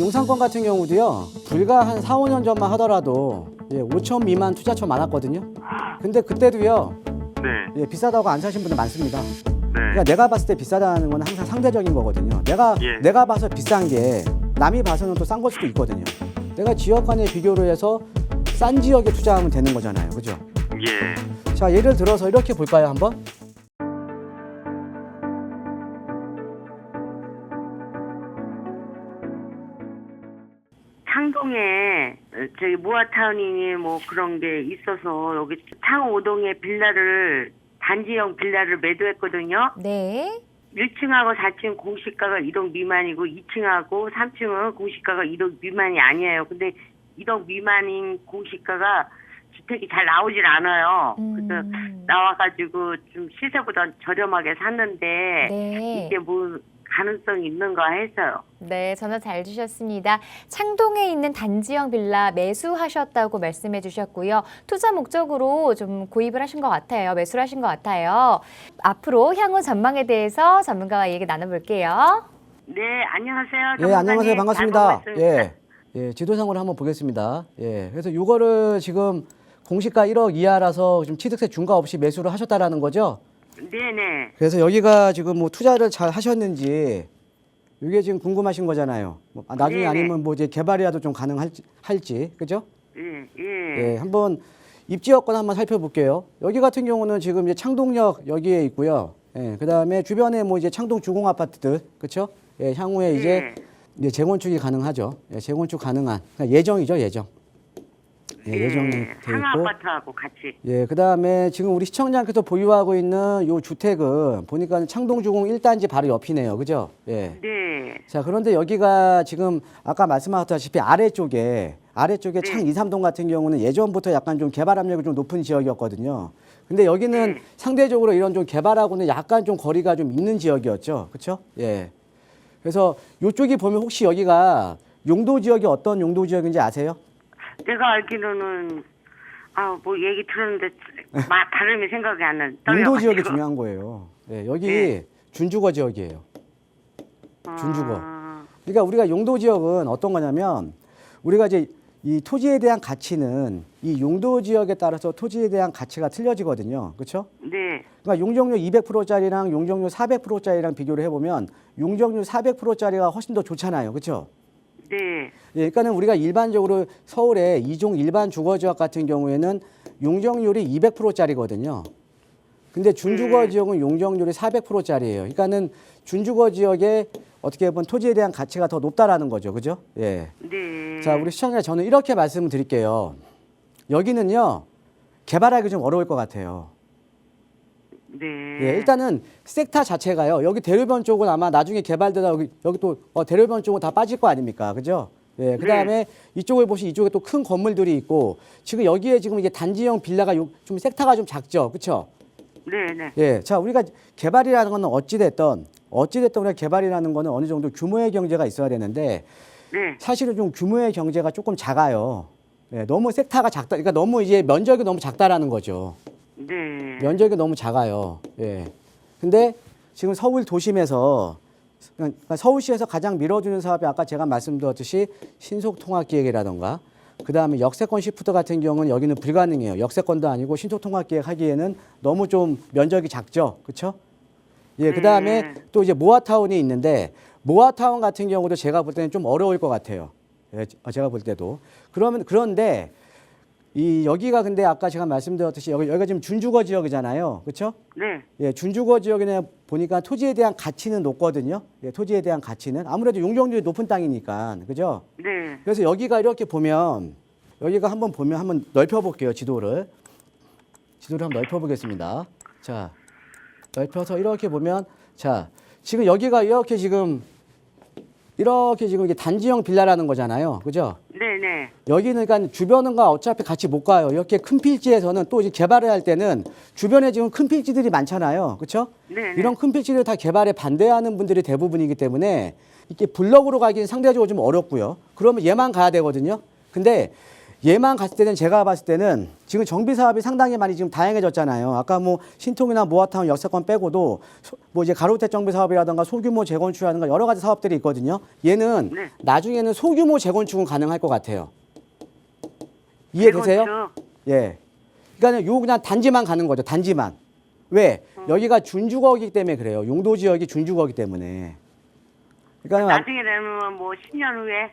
용산권 같은 경우도요. 불과 한 4, 5년 전만 하더라도 5천 미만 투자처 많았거든요. 근데 그때도요. 네. 비싸다고 안 사신 분들 많습니다. 네. 그러니까 내가 봤을 때 비싸다는 건 항상 상대적인 거거든요. 예. 내가 봐서 비싼 게 남이 봐서는 또 싼 걸 수도 있거든요. 내가 지역 간의 비교를 해서 싼 지역에 투자하면 되는 거잖아요. 그죠? 예. 자, 예를 들어서 이렇게 볼까요, 한번? 창동에 저기 모아타운이니 뭐 그런 게 있어서 여기 창호동에 빌라를 단지형 빌라를 매도했거든요. 네. 1층하고 4층 공시가가 1억 미만이고 2층하고 3층은 공시가가 1억 미만이 아니에요. 근데 1억 미만인 공시가가 주택이 잘 나오질 않아요. 그래서 나와가지고 좀 시세보다 저렴하게 샀는데 네. 이게 뭐 가능성이 있는가 해서요. 네, 전화 잘 주셨습니다. 창동에 있는 단지형 빌라 매수하셨다고 말씀해 주셨고요. 투자 목적으로 좀 구입을 하신 것 같아요. 매수를 하신 것 같아요. 앞으로 향후 전망에 대해서 전문가와 얘기 나눠볼게요. 네, 안녕하세요. 예, 안녕하세요. 반갑습니다. 잘 예, 지도상으로 한번 보겠습니다. 예, 그래서 이거를 지금 공시가 1억 이하라서 좀 취득세 중과 없이 매수를 하셨다라는 거죠? 네네. 그래서 여기가 지금 뭐 투자를 잘 하셨는지 이게 지금 궁금하신 거잖아요. 나중에 네네. 아니면 뭐 이제 개발이라도 좀 가능할지, 그죠? 예, 예. 예, 한번 입지 여건 한번 살펴볼게요. 여기 같은 경우는 지금 이제 창동역 여기에 있고요. 예, 그다음에 주변에 뭐 이제 창동 주공 아파트들, 그렇죠? 예, 향후에 이제 재건축이 가능하죠. 예, 재건축 가능한 그러니까 예정이죠, 예정. 예, 예정이 돼 상하 있고. 아파트하고 같이. 예, 그다음에 지금 우리 시청자께서 보유하고 있는 요 주택은 보니까 창동주공 1단지 바로 옆이네요. 그죠? 예. 네. 자, 그런데 여기가 지금 아까 말씀하셨다시피 아래쪽에 창 2, 3동 같은 경우는 예전부터 약간 좀 개발 압력이 좀 높은 지역이었거든요. 근데 여기는 상대적으로 이런 좀 개발하고는 약간 좀 거리가 좀 있는 지역이었죠. 그렇죠? 예. 그래서 요쪽이 보면 혹시 여기가 용도 지역이 어떤 용도 지역인지 아세요? 내가 알기로는 뭐 얘기 들었는데 발음이 생각이 안 나는. 용도 지역이 중요한 거예요. 예, 여기 준주거 지역이에요. 준주거. 그러니까 우리가 용도 지역은 어떤 거냐면 우리가 이제 이 토지에 대한 가치는 이 용도 지역에 따라서 토지에 대한 가치가 틀려지거든요. 그렇죠? 네. 그러니까 용적률 200%짜리랑 용적률 400%짜리랑 비교를 해보면 용적률 400%짜리가 훨씬 더 좋잖아요. 그렇죠? 네. 예, 그러니까는 우리가 일반적으로 서울의 이종 일반 주거 지역 같은 경우에는 용적률이 200%짜리거든요. 근데 준주거 지역은 용적률이 400%짜리예요. 그러니까는 준주거 지역에 어떻게 보면 토지에 대한 가치가 더 높다라는 거죠. 그죠? 예. 네. 자, 우리 시청자 저는 이렇게 말씀을 드릴게요. 여기는요. 개발하기 좀 어려울 것 같아요. 네. 예, 일단은 섹터 자체가요. 여기 대로변 쪽은 아마 나중에 개발되다 여기 또 대로변 쪽은 다 빠질 거 아닙니까? 그죠? 예, 그다음에 이쪽을 보시면 이쪽에 또 큰 건물들이 있고 지금 여기에 지금 이게 단지형 빌라가 좀 섹터가 좀 작죠. 그렇죠? 네, 네. 예. 자, 우리가 개발이라는 거는 어찌됐든 우리가 개발이라는 거는 어느 정도 규모의 경제가 있어야 되는데 네. 사실은 좀 규모의 경제가 조금 작아요. 예, 너무 섹터가 작다. 그러니까 너무 이제 면적이 너무 작다라는 거죠. 네. 면적이 너무 작아요. 예. 근데 지금 서울 도심에서 그러니까 서울시에서 가장 밀어주는 사업이 아까 제가 말씀드렸듯이 신속통합기획이라던가 그다음에 역세권 시프트 같은 경우는 여기는 불가능해요. 역세권도 아니고 신속통합기획 하기에는 너무 좀 면적이 작죠. 그렇죠? 예, 그다음에 또 이제 모아타운이 있는데 모아타운 같은 경우도 제가 볼 때는 좀 어려울 것 같아요. 예, 제가 볼 때도. 그런데 여기가 근데 아까 제가 말씀드렸듯이 여기가 지금 준주거 지역이잖아요. 그렇죠? 네. 예, 준주거 지역에 보니까 토지에 대한 가치는 높거든요. 예, 토지에 대한 가치는 아무래도 용적률이 높은 땅이니까. 그죠? 네. 그래서 여기가 이렇게 보면 여기가 한번 넓혀 볼게요. 지도를 한번 넓혀 보겠습니다. 자, 넓혀서 이렇게 보면 자, 지금 여기가 이렇게 지금 이게 단지형 빌라라는 거잖아요. 그죠? 네네. 여기는 그러니까 주변과 어차피 같이 못 가요. 이렇게 큰 필지에서는 또 이제 개발을 할 때는 주변에 지금 큰 필지들이 많잖아요. 그렇죠? 네네. 이런 큰 필지를 다 개발에 반대하는 분들이 대부분이기 때문에 이렇게 블럭으로 가기는 상대적으로 좀 어렵고요. 그러면 얘만 가야 되거든요. 근데 얘만 갔을 때는 제가 봤을 때는 지금 정비 사업이 상당히 많이 지금 다양해졌잖아요. 아까 뭐 신통이나 모아타운 역세권 빼고도 뭐 이제 가로주택 정비 사업이라든가 소규모 재건축이라든가 여러 가지 사업들이 있거든요. 얘는 네. 나중에는 소규모 재건축은 가능할 것 같아요. 이해되세요? 재건축. 예. 그러니까 요 그냥 단지만 가는 거죠. 단지만. 왜? 여기가 준주거이기 때문에 그래요. 용도 지역이 준주거이기 때문에. 그러니까 나중에 되면 뭐 10년 후에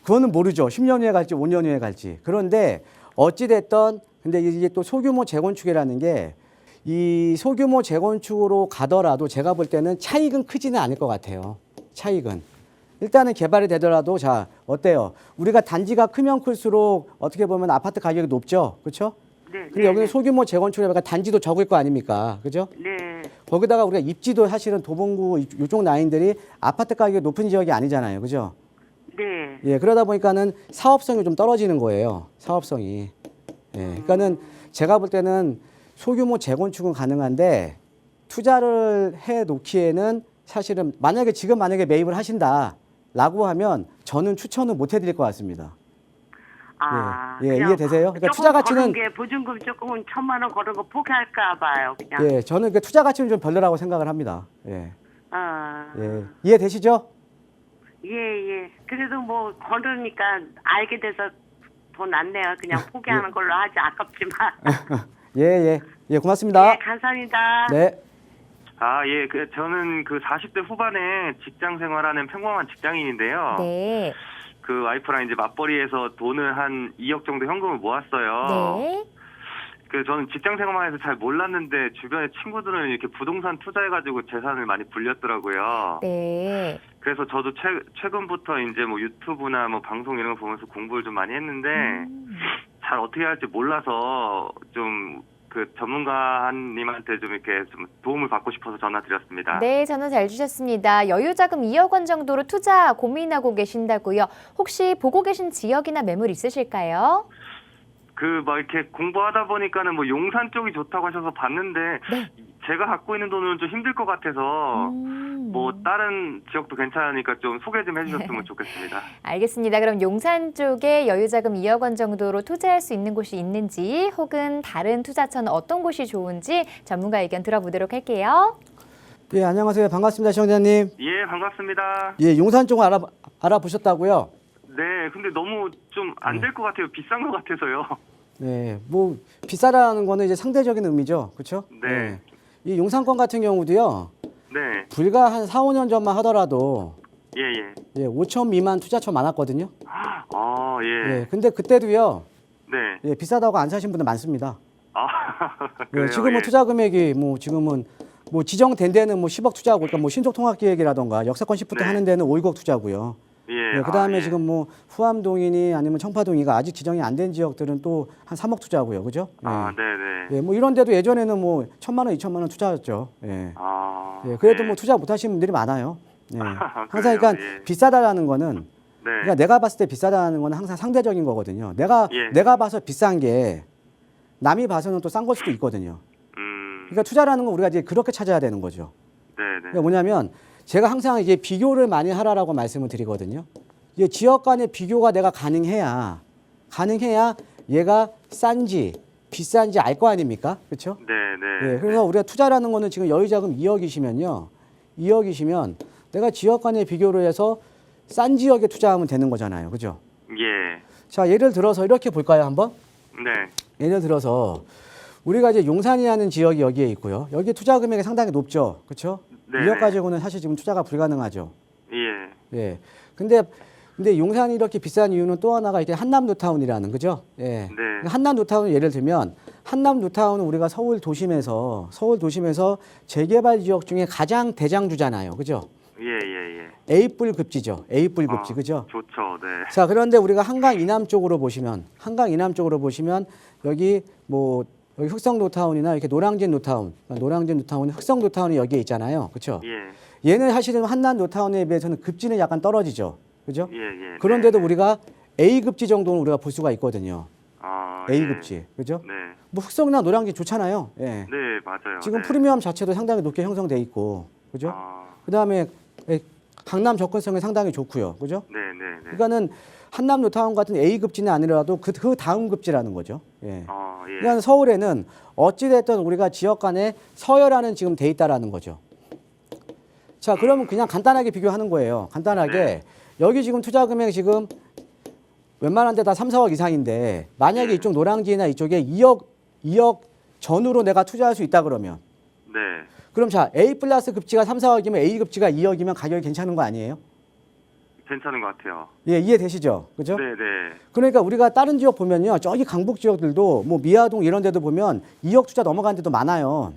그거는 모르죠. 10년 후에 갈지 5년 후에 갈지. 그런데 어찌 됐던 근데 이게 또 소규모 재건축이라는 게 이 소규모 재건축으로 가더라도 제가 볼 때는 차익은 크지는 않을 것 같아요. 차익은. 일단은 개발이 되더라도 자, 어때요? 우리가 단지가 크면 클수록 어떻게 보면 아파트 가격이 높죠. 그렇죠? 네. 근데 여기는 소규모 재건축이니까 단지도 적을 거 아닙니까? 그죠? 네. 거기다가 우리가 입지도 사실은 도봉구 이쪽 라인들이 아파트 가격이 높은 지역이 아니잖아요. 그죠? 네. 예, 그러다 보니까는 사업성이 좀 떨어지는 거예요. 사업성이. 예, 그러니까는 제가 볼 때는 소규모 재건축은 가능한데 투자를 해 놓기에는 사실은 만약에 지금 만약에 매입을 하신다라고 하면 저는 추천은 못 해드릴 것 같습니다. 아, 예, 그냥 이해되세요? 그러니까 조금 투자 가치는 거는 게 보증금 조금은 1,000만 원 거는 거 포기할까 봐요. 그냥. 예, 저는 그 투자 가치는 좀 별로라고 생각을 합니다. 예, 아. 예, 이해되시죠? 예, 예. 그래도 뭐 거르니까 알게 돼서 더 낫네요. 그냥 포기하는 걸로 하지 아깝지만. 예, 예, 예, 고맙습니다. 네, 감사합니다. 네. 아, 예. 저는 그 40대 후반에 직장 생활하는 평범한 직장인인데요. 네. 그 와이프랑 이제 맞벌이해서 돈을 한 2억 정도 현금을 모았어요. 네. 그 저는 직장 생활만 해서 잘 몰랐는데 주변에 친구들은 이렇게 부동산 투자해가지고 재산을 많이 불렸더라고요. 네. 그래서 저도 최근부터 이제 뭐 유튜브나 뭐 방송 이런 거 보면서 공부를 좀 많이 했는데 잘 어떻게 할지 몰라서 좀 그 전문가님한테 좀 이렇게 좀 도움을 받고 싶어서 전화드렸습니다. 네, 전화 잘 주셨습니다. 여유자금 2억 원 정도로 투자 고민하고 계신다고요. 혹시 보고 계신 지역이나 매물 있으실까요? 그 막 이렇게 공부하다 보니까는 뭐 용산 쪽이 좋다고 하셔서 봤는데 네. 제가 갖고 있는 돈은 좀 힘들 것 같아서 뭐 다른 지역도 괜찮으니까 좀 소개 좀 해주셨으면 좋겠습니다. 알겠습니다. 그럼 용산 쪽에 여유자금 2억 원 정도로 투자할 수 있는 곳이 있는지 혹은 다른 투자처는 어떤 곳이 좋은지 전문가 의견 들어보도록 할게요. 예, 안녕하세요. 반갑습니다, 시청자님. 예, 반갑습니다. 예, 용산 쪽 알아보셨다고요? 네, 근데 너무 좀 안 될 것 같아요. 비싼 것 같아서요. 네, 뭐 비싸다는 거는 이제 상대적인 의미죠, 그렇죠? 네. 이 용산권 같은 경우도요, 네, 불과 한 4, 5년 전만 하더라도 예, 예. 예, 5천 미만 투자처 많았거든요. 아, 예. 예, 근데 그때도요, 네. 예, 비싸다고 안 사신 분들 많습니다. 아, 예, 그래요. 지금은 예. 투자 금액이 뭐 지금은 뭐 지정된 데는 뭐 10억 투자하고, 그러니까 뭐 신속통합기획이라던가 역세권 시프트 네. 하는 데는 5, 6억 투자고요. 예. 예, 그다음에 아, 예. 지금 뭐 후암동이니 아니면 청파동이가 아직 지정이 안 된 지역들은 또 한 3억 투자고요, 그죠? 예. 아, 네, 네. 예, 뭐 이런 데도 예전에는 뭐 1,000만 원, 2,000만 원 투자였죠. 예. 아. 예, 그래도 네. 뭐 투자 못 하시는 분들이 많아요. 예. 항상 그래요? 그러니까 예. 비싸다라는 거는 네. 그러니까 내가 봤을 때 비싸다는 거는 항상 상대적인 거거든요. 내가 봐서 비싼 게 남이 봐서는 또 싼 걸 수도 있거든요. 그러니까 투자라는 건 우리가 이제 그렇게 찾아야 되는 거죠. 네, 네. 그러니까 뭐냐면 제가 항상 이제 비교를 많이 하라라고 말씀을 드리거든요. 이게 지역 간의 비교가 내가 가능해야 얘가 싼지 비싼지 알 거 아닙니까? 그렇죠? 네, 네. 예, 그래서 우리가 투자라는 거는 지금 여유자금 2억이시면요. 2억이시면 내가 지역 간의 비교를 해서 싼 지역에 투자하면 되는 거잖아요. 그죠? 예. 자, 예를 들어서 이렇게 볼까요, 한번? 네. 예를 들어서 우리가 이제 용산이라는 지역이 여기에 있고요. 여기 투자 금액이 상당히 높죠. 그렇죠? 네. 2억 가지고는 사실 지금 투자가 불가능하죠. 예. 예. 근데 용산이 이렇게 비싼 이유는 또 하나가 이제 한남 뉴타운이라는, 그죠? 예. 네. 한남 뉴타운 예를 들면 한남 뉴타운은 우리가 서울 도심에서 재개발 지역 중에 가장 대장주잖아요. 그죠? 예, 예, 예. A뿔 급지죠. A뿔 급지. 아, 그죠? 좋죠. 네. 자, 그런데 우리가 한강 이남 쪽으로 보시면 여기 흑성 뉴타운이나 이렇게 노량진 뉴타운, 흑성 뉴타운이 여기에 있잖아요. 그렇죠? 예. 얘는 사실은 한남 뉴타운에 비해서는 급지는 약간 떨어지죠. 그죠? 예, 예. 그런데도 네. 우리가 A급지 정도는 우리가 볼 수가 있거든요. 아, A급지. 그죠? 네. 뭐 흑성이나 노량진 좋잖아요. 예. 네, 맞아요. 지금 네. 프리미엄 자체도 상당히 높게 형성돼 있고. 그죠? 아, 그다음에 강남 접근성이 상당히 좋고요. 그죠? 네, 네, 네. 그러니까는 한남 뉴타운 같은 A 급지는 아니라도 그 다음 급지라는 거죠. 예. 예. 그러니까 서울에는 어찌됐든 우리가 지역 간에 서열화는 지금 돼 있다라는 거죠. 자, 그러면 그냥 간단하게 비교하는 거예요. 간단하게 네. 여기 지금 투자 금액 지금 웬만한 데 다 3, 4억 이상인데 만약에 네. 이쪽 노량진이나 이쪽에 2억 전후로 내가 투자할 수 있다 그러면 네. 그럼 자, A 플러스 급지가 3, 4억이면 A 급지가 2억이면 가격이 괜찮은 거 아니에요? 괜찮은 것 같아요. 예, 이해되시죠? 그죠? 네, 네. 그러니까 우리가 다른 지역 보면요. 저기 강북 지역들도 뭐 미아동 이런 데도 보면 2억 투자 넘어간 데도 많아요.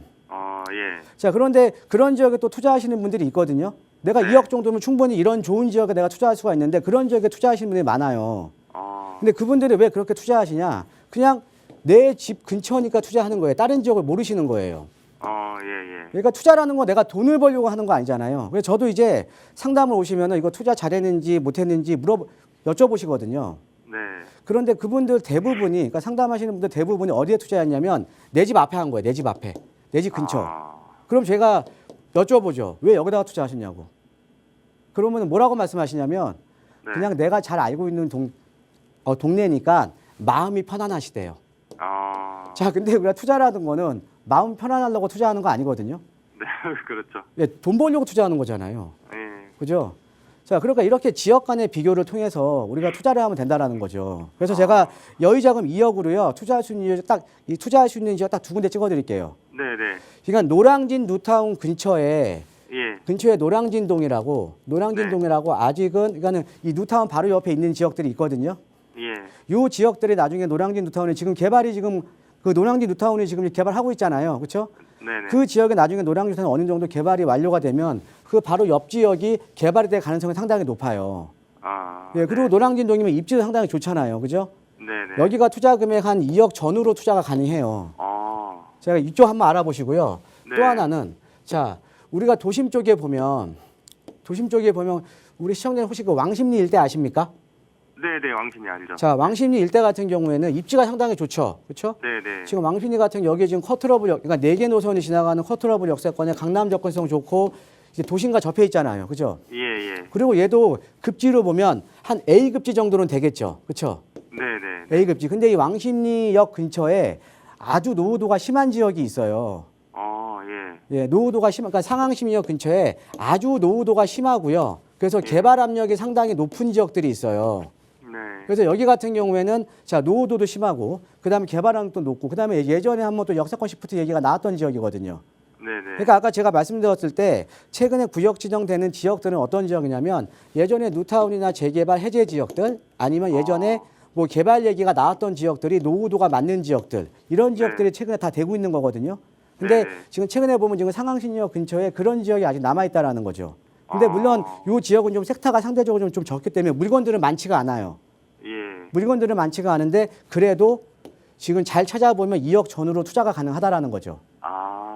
예. 자, 그런데 그런 지역에 또 투자하시는 분들이 있거든요. 내가 네. 2억 정도면 충분히 이런 좋은 지역에 내가 투자할 수가 있는데 그런 지역에 투자하시는 분들이 많아요. 근데 그분들이 왜 그렇게 투자하시냐? 그냥 내 집 근처니까 투자하는 거예요. 다른 지역을 모르시는 거예요. 예, 예. 그러니까 투자라는 건 내가 돈을 벌려고 하는 거 아니잖아요. 그래서 저도 이제 상담을 오시면은 이거 투자 잘했는지 못했는지 여쭤보시거든요. 네. 그런데 그분들 대부분이, 그러니까 상담하시는 분들 대부분이 어디에 투자했냐면 내 집 앞에 한 거예요. 내 집 앞에. 내 집 근처. 그럼 제가 여쭤보죠. 왜 여기다가 투자하셨냐고. 그러면 뭐라고 말씀하시냐면 네. 그냥 내가 잘 알고 있는 동네니까 마음이 편안하시대요. 자, 근데 우리가 투자라는 거는 마음 편안하려고 투자하는 거 아니거든요. 네, 그렇죠. 예, 돈 벌려고 투자하는 거잖아요. 예. 그죠? 자, 그러니까 이렇게 지역 간의 비교를 통해서 우리가 투자를 하면 된다라는 거죠. 그래서 제가 여의자금 2억으로요, 투자할 수 있는 지역 딱 두 군데 찍어 드릴게요. 네, 네. 그러니까 노량진 뉴타운 근처에 예. 노량진동이라고 아직은, 그러니까는 이 뉴타운 바로 옆에 있는 지역들이 있거든요. 예. 요 지역들이 나중에 노량진 뉴타운이 지금 그 노량진 뉴타운이 지금 개발하고 있잖아요. 그렇죠? 네네. 그 지역에 나중에 노량진 뉴타운이 어느 정도 개발이 완료가 되면 그 바로 옆 지역이 개발이 될 가능성이 상당히 높아요. 예, 그리고 네. 노량진동이면 입지도 상당히 좋잖아요. 그죠? 네네. 여기가 투자 금액 한 2억 전후로 투자가 가능해요. 제가 이쪽 한번 알아보시고요. 네. 또 하나는 자, 우리가 도심 쪽에 보면 우리 시청자님 혹시 그 왕십리 일대 아십니까? 네네, 왕신이 알죠. 자, 왕십리 일대 같은 경우에는 입지가 상당히 좋죠. 그렇죠? 네네. 지금 왕십리 같은 여기 지금 그러니까 4개 노선이 지나가는 커트러블 역세권에 강남 접근성 좋고 이제 도심과 접해 있잖아요. 그죠? 예, 예. 그리고 얘도 급지로 보면 한 A 급지 정도는 되겠죠. 그렇죠? 네네. A 급지. 근데 이 왕십리역 근처에 아주 노후도가 심한 지역이 있어요. 예. 예, 노후도가 그러니까 상항심리역 근처에 아주 노후도가 심하고요. 그래서 개발 압력이 상당히 높은 지역들이 있어요. 네. 그래서 여기 같은 경우에는 자, 노후도도 심하고 그다음에 개발 압력도 높고 그다음에 예전에 한번 또 역세권 시프트 얘기가 나왔던 지역이거든요. 네네. 그러니까 아까 제가 말씀드렸을 때 최근에 구역 지정되는 지역들은 어떤 지역이냐면 예전에 뉴타운이나 재개발 해제 지역들 아니면 예전에 뭐 개발 얘기가 나왔던 지역들이 노후도가 맞는 지역들 이런 지역들이 최근에 다 되고 있는 거거든요. 근데 네네. 지금 최근에 보면 지금 상항신역 근처에 그런 지역이 아직 남아 있다라는 거죠. 근데 물론 이 지역은 좀 섹터가 상대적으로 좀 적기 때문에 물건들은 많지가 않아요. 예. 물건들은 많지가 않은데 그래도 지금 잘 찾아보면 2억 전후로 투자가 가능하다라는 거죠.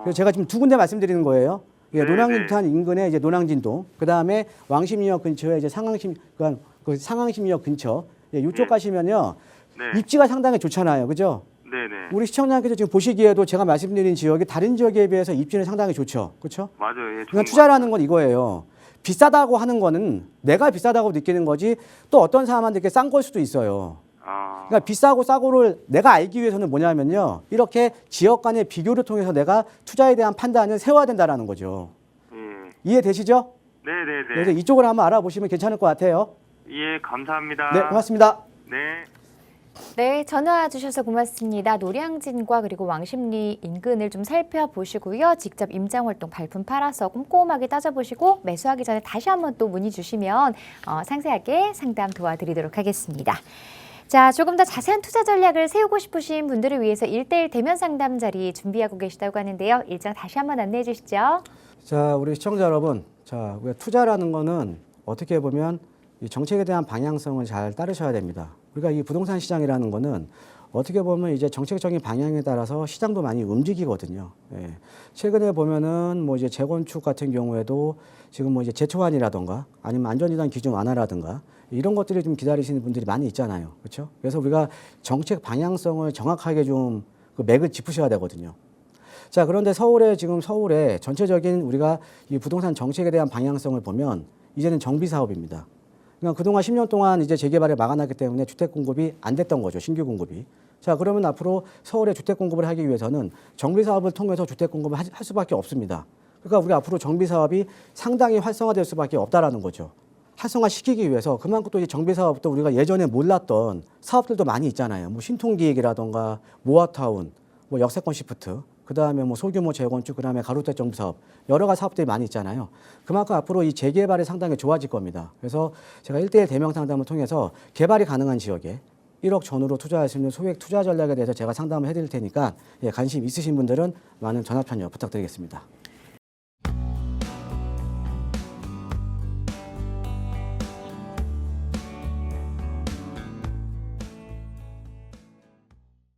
그래서 제가 지금 두 군데 말씀드리는 거예요. 예, 네네. 노량진탄 인근에 이제 노량진동, 그 다음에 왕십리역 근처에 이제 그러니까 그 상항심리역 근처, 예, 이쪽 네. 가시면요 네. 입지가 상당히 좋잖아요, 그죠? 네네. 우리 시청자님께서 지금 보시기에도 제가 말씀드린 지역이 다른 지역에 비해서 입지는 상당히 좋죠, 그렇죠? 맞아요. 예. 좋은 그러니까 것 투자라는 건 이거예요. 비싸다고 하는 거는 내가 비싸다고 느끼는 거지 또 어떤 사람한테 싼 걸 수도 있어요. 그러니까 비싸고 싸고를 내가 알기 위해서는 뭐냐면요. 이렇게 지역 간의 비교를 통해서 내가 투자에 대한 판단을 세워야 된다는 거죠. 예. 이해되시죠? 네네네. 그래서 이쪽을 한번 알아보시면 괜찮을 것 같아요. 예, 감사합니다. 네, 고맙습니다. 네. 네, 전화 주셔서 고맙습니다. 노량진과 그리고 왕십리 인근을 좀 살펴보시고요. 직접 임장활동 발품 팔아서 꼼꼼하게 따져보시고 매수하기 전에 다시 한번 또 문의 주시면 상세하게 상담 도와드리도록 하겠습니다. 자, 조금 더 자세한 투자 전략을 세우고 싶으신 분들을 위해서 1:1 대면 상담 자리 준비하고 계시다고 하는데요. 일정 다시 한번 안내해 주시죠. 자, 우리 시청자 여러분. 자, 우리가 투자라는 거는 어떻게 보면 이 정책에 대한 방향성을 잘 따르셔야 됩니다. 우리가 이 부동산 시장이라는 거는 어떻게 보면 이제 정책적인 방향에 따라서 시장도 많이 움직이거든요. 예. 최근에 보면은 뭐 이제 재건축 같은 경우에도 지금 뭐 이제 제초안이라던가 아니면 안전이단 기준 완화라든가 이런 것들을 좀 기다리시는 분들이 많이 있잖아요. 그렇죠? 그래서 우리가 정책 방향성을 정확하게 좀 그 맥을 짚으셔야 되거든요. 자, 그런데 서울에 전체적인 우리가 이 부동산 정책에 대한 방향성을 보면 이제는 정비 사업입니다. 그러니까 그동안 10년 동안 이제 재개발을 막아놨기 때문에 주택 공급이 안 됐던 거죠. 신규 공급이. 자, 그러면 앞으로 서울에 주택 공급을 하기 위해서는 정비 사업을 통해서 주택 공급을 할 수밖에 없습니다. 그러니까 우리 앞으로 정비 사업이 상당히 활성화될 수밖에 없다라는 거죠. 활성화시키기 위해서 그만큼 또 이 정비 사업도 우리가 예전에 몰랐던 사업들도 많이 있잖아요. 뭐 신통기획이라던가 모아타운, 뭐 역세권 시프트, 그다음에 뭐 소규모 재건축, 그다음에 가로주택 정비 사업, 여러 가지 사업들이 많이 있잖아요. 그만큼 앞으로 이 재개발이 상당히 좋아질 겁니다. 그래서 제가 1:1 대명 상담을 통해서 개발이 가능한 지역에 1억 전후로 투자할 수 있는 소액 투자 전략에 대해서 제가 상담을 해드릴 테니까 관심 있으신 분들은 많은 전화 참여 부탁드리겠습니다.